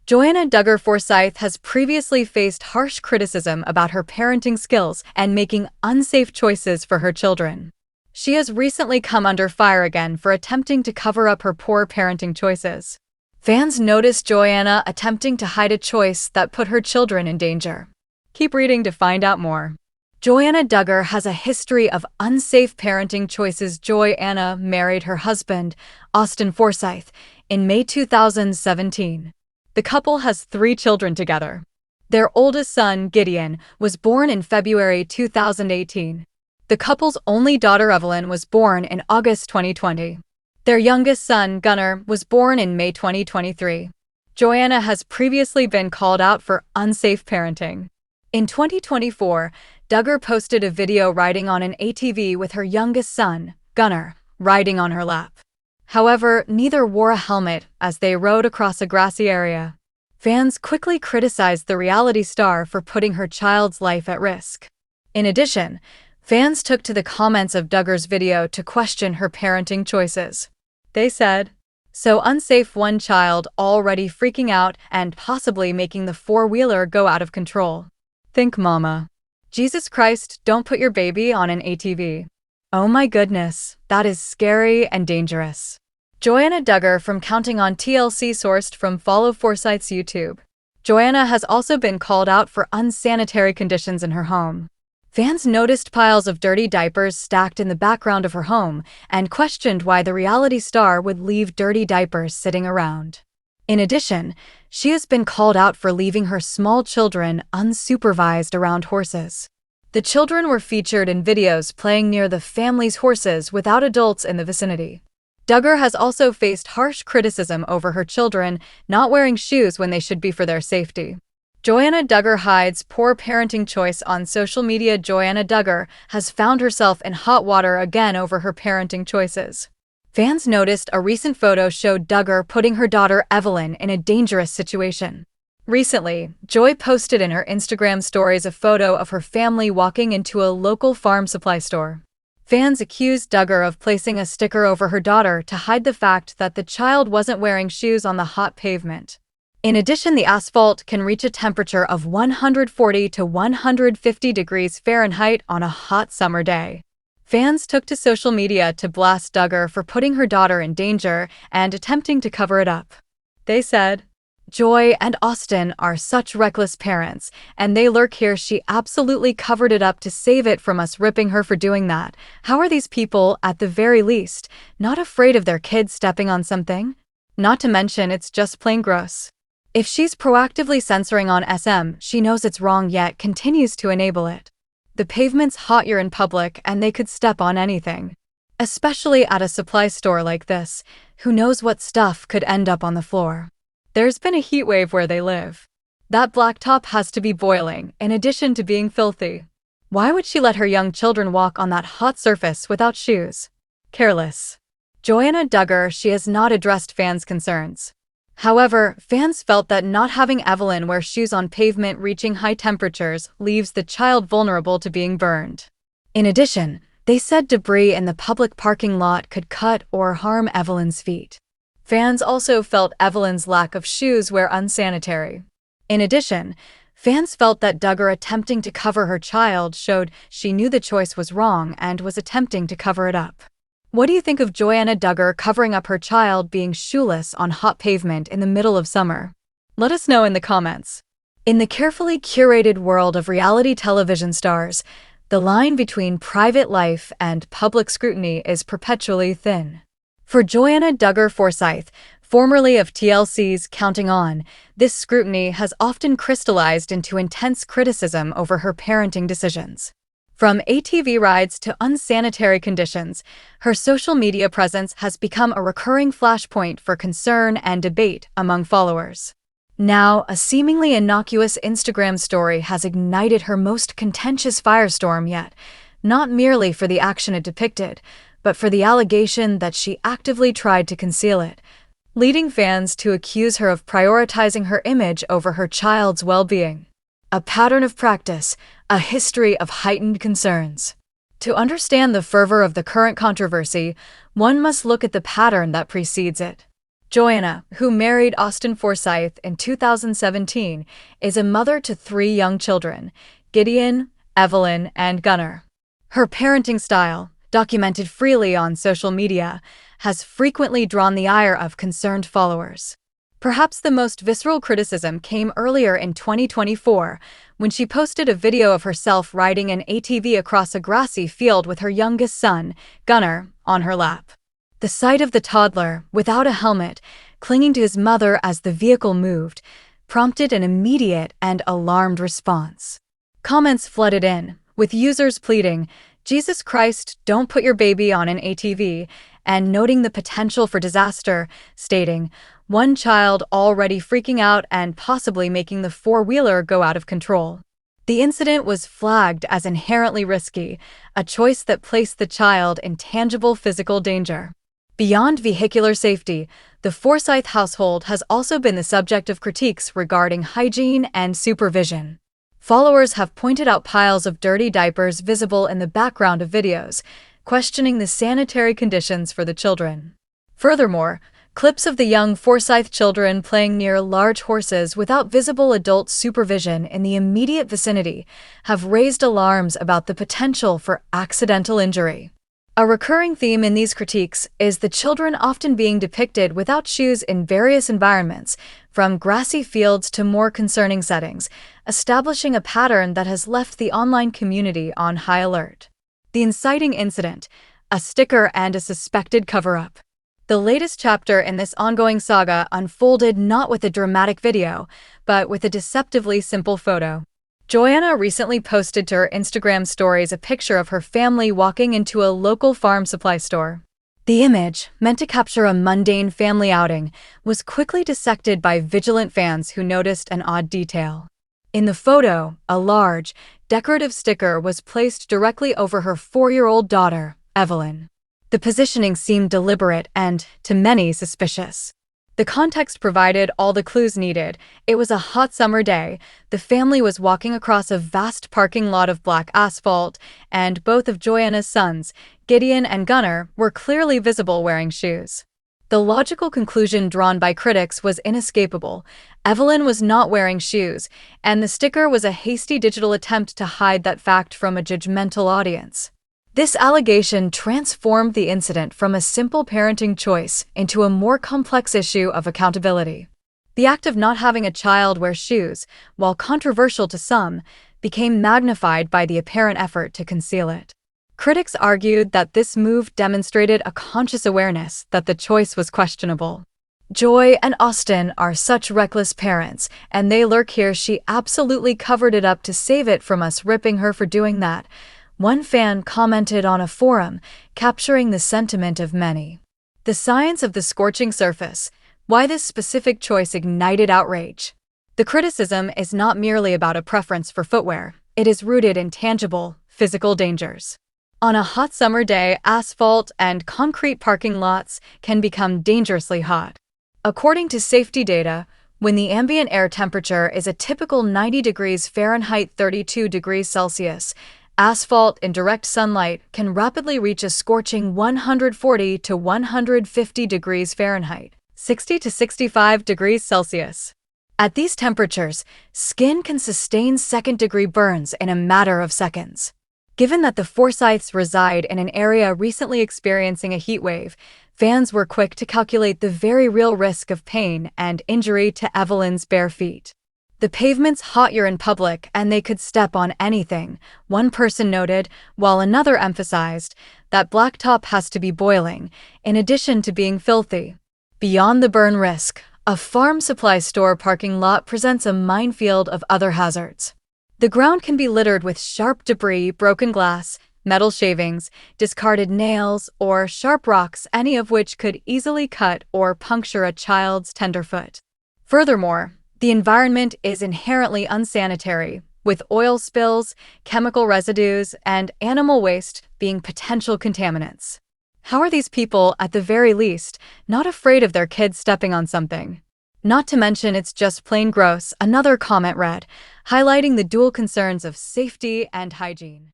Joanna Duggar Forsyth has previously faced harsh criticism about her parenting skills and making unsafe choices for her children. She has recently come under fire again for attempting to cover up her poor parenting choices. Fans noticed Joanna attempting to hide a choice that put her children in danger. Keep reading to find out more. Joanna Duggar has a history of unsafe parenting choices. Joanna married her husband, Austin Forsyth, in May 2017. The couple has 3 children together. Their oldest son, Gideon, was born in February 2018. The couple's only daughter, Evelyn, was born in August 2020. Their youngest son, Gunnar, was born in May 2023. Joanna has previously been called out for unsafe parenting. In 2024, Duggar posted a video riding on an ATV with her youngest son, Gunnar, riding on her lap. However, neither wore a helmet as they rode across a grassy area. Fans quickly criticized the reality star for putting her child's life at risk. In addition, fans took to the comments of Duggar's video to question her parenting choices. They said, "So unsafe, one child already freaking out and possibly making the four-wheeler go out of control. Think mama. Jesus Christ, don't put your baby on an ATV. Oh my goodness, that is scary and dangerous." Joanna Duggar from Counting on TLC, sourced from Follow Forsyth's YouTube. Joanna has also been called out for unsanitary conditions in her home. Fans noticed piles of dirty diapers stacked in the background of her home and questioned why the reality star would leave dirty diapers sitting around. In addition, she has been called out for leaving her small children unsupervised around horses. The children were featured in videos playing near the family's horses without adults in the vicinity. Duggar has also faced harsh criticism over her children not wearing shoes when they should be for their safety. Joanna Duggar hides poor parenting choice on social media. Joanna Duggar has found herself in hot water again over her parenting choices. Fans noticed a recent photo showed Duggar putting her daughter Evelyn in a dangerous situation. Recently, Joy posted in her Instagram stories a photo of her family walking into a local farm supply store. Fans accused Duggar of placing a sticker over her daughter to hide the fact that the child wasn't wearing shoes on the hot pavement. In addition, the asphalt can reach a temperature of 140 to 150 degrees Fahrenheit on a hot summer day. Fans took to social media to blast Duggar for putting her daughter in danger and attempting to cover it up. They said, "Joy and Austin are such reckless parents, and they lurk here. She absolutely covered it up to save it from us ripping her for doing that. How are these people, at the very least, not afraid of their kids stepping on something? Not to mention, it's just plain gross. If she's proactively censoring on SM, she knows it's wrong yet continues to enable it. The pavement's hot, you're in public, and they could step on anything. Especially at a supply store like this, who knows what stuff could end up on the floor. There's been a heat wave where they live. That blacktop has to be boiling, in addition to being filthy. Why would she let her young children walk on that hot surface without shoes? Careless." Joanna Duggar, she has not addressed fans' concerns. However, fans felt that not having Evelyn wear shoes on pavement reaching high temperatures leaves the child vulnerable to being burned. In addition, they said debris in the public parking lot could cut or harm Evelyn's feet. Fans also felt Evelyn's lack of shoes were unsanitary. In addition, fans felt that Duggar attempting to cover her child showed she knew the choice was wrong and was attempting to cover it up. What do you think of Joanna Duggar covering up her child being shoeless on hot pavement in the middle of summer? Let us know in the comments. In the carefully curated world of reality television stars, the line between private life and public scrutiny is perpetually thin. For Joanna Duggar Forsyth, formerly of TLC's Counting On, this scrutiny has often crystallized into intense criticism over her parenting decisions. From ATV rides to unsanitary conditions, her social media presence has become a recurring flashpoint for concern and debate among followers. Now, a seemingly innocuous Instagram story has ignited her most contentious firestorm yet, not merely for the action it depicted, but for the allegation that she actively tried to conceal it, leading fans to accuse her of prioritizing her image over her child's well-being. A pattern of practice, a history of heightened concerns. To understand the fervor of the current controversy, one must look at the pattern that precedes it. Joanna, who married Austin Forsyth in 2017, is a mother to three young children: Gideon, Evelyn, and Gunnar. Her parenting style, documented freely on social media, has frequently drawn the ire of concerned followers. Perhaps the most visceral criticism came earlier in 2024, when she posted a video of herself riding an ATV across a grassy field with her youngest son, Gunnar, on her lap. The sight of the toddler, without a helmet, clinging to his mother as the vehicle moved, prompted an immediate and alarmed response. Comments flooded in, with users pleading, "Jesus Christ, don't put your baby on an ATV," and noting the potential for disaster, stating, "One child already freaking out and possibly making the four-wheeler go out of control." The incident was flagged as inherently risky, a choice that placed the child in tangible physical danger. Beyond vehicular safety, the Forsyth household has also been the subject of critiques regarding hygiene and supervision. Followers have pointed out piles of dirty diapers visible in the background of videos, questioning the sanitary conditions for the children. Furthermore, clips of the young Forsyth children playing near large horses without visible adult supervision in the immediate vicinity have raised alarms about the potential for accidental injury. A recurring theme in these critiques is the children often being depicted without shoes in various environments, from grassy fields to more concerning settings, establishing a pattern that has left the online community on high alert. The inciting incident, a sticker and a suspected cover-up. The latest chapter in this ongoing saga unfolded not with a dramatic video, but with a deceptively simple photo. Joanna recently posted to her Instagram stories a picture of her family walking into a local farm supply store. The image, meant to capture a mundane family outing, was quickly dissected by vigilant fans who noticed an odd detail. In the photo, a large, decorative sticker was placed directly over her 4-year-old daughter, Evelyn. The positioning seemed deliberate and, to many, suspicious. The context provided all the clues needed. It was a hot summer day, the family was walking across a vast parking lot of black asphalt, and both of Joanna's sons, Gideon and Gunnar, were clearly visible wearing shoes. The logical conclusion drawn by critics was inescapable. Evelyn was not wearing shoes, and the sticker was a hasty digital attempt to hide that fact from a judgmental audience. This allegation transformed the incident from a simple parenting choice into a more complex issue of accountability. The act of not having a child wear shoes, while controversial to some, became magnified by the apparent effort to conceal it. Critics argued that this move demonstrated a conscious awareness that the choice was questionable. "Joy and Austin are such reckless parents, and they lurk here. She absolutely covered it up to save it from us ripping her for doing that," one fan commented on a forum, capturing the sentiment of many. The science of the scorching surface, why this specific choice ignited outrage. The criticism is not merely about a preference for footwear, it is rooted in tangible, physical dangers. On a hot summer day, asphalt and concrete parking lots can become dangerously hot. According to safety data, when the ambient air temperature is a typical 90 degrees Fahrenheit 32 degrees Celsius, asphalt in direct sunlight can rapidly reach a scorching 140 to 150 degrees Fahrenheit, 60 to 65 degrees Celsius. At these temperatures, skin can sustain second-degree burns in a matter of seconds. Given that the Forsyths reside in an area recently experiencing a heat wave, fans were quick to calculate the very real risk of pain and injury to Evelyn's bare feet. "The pavement's hot, you're in public, and they could step on anything," one person noted, while another emphasized that blacktop has to be boiling, in addition to being filthy. Beyond the burn risk, a farm supply store parking lot presents a minefield of other hazards. The ground can be littered with sharp debris, broken glass, metal shavings, discarded nails, or sharp rocks, any of which could easily cut or puncture a child's tender foot. Furthermore, the environment is inherently unsanitary, with oil spills, chemical residues, and animal waste being potential contaminants. How are these people, at the very least, not afraid of their kids stepping on something? Not to mention it's just plain gross, another comment read, highlighting the dual concerns of safety and hygiene.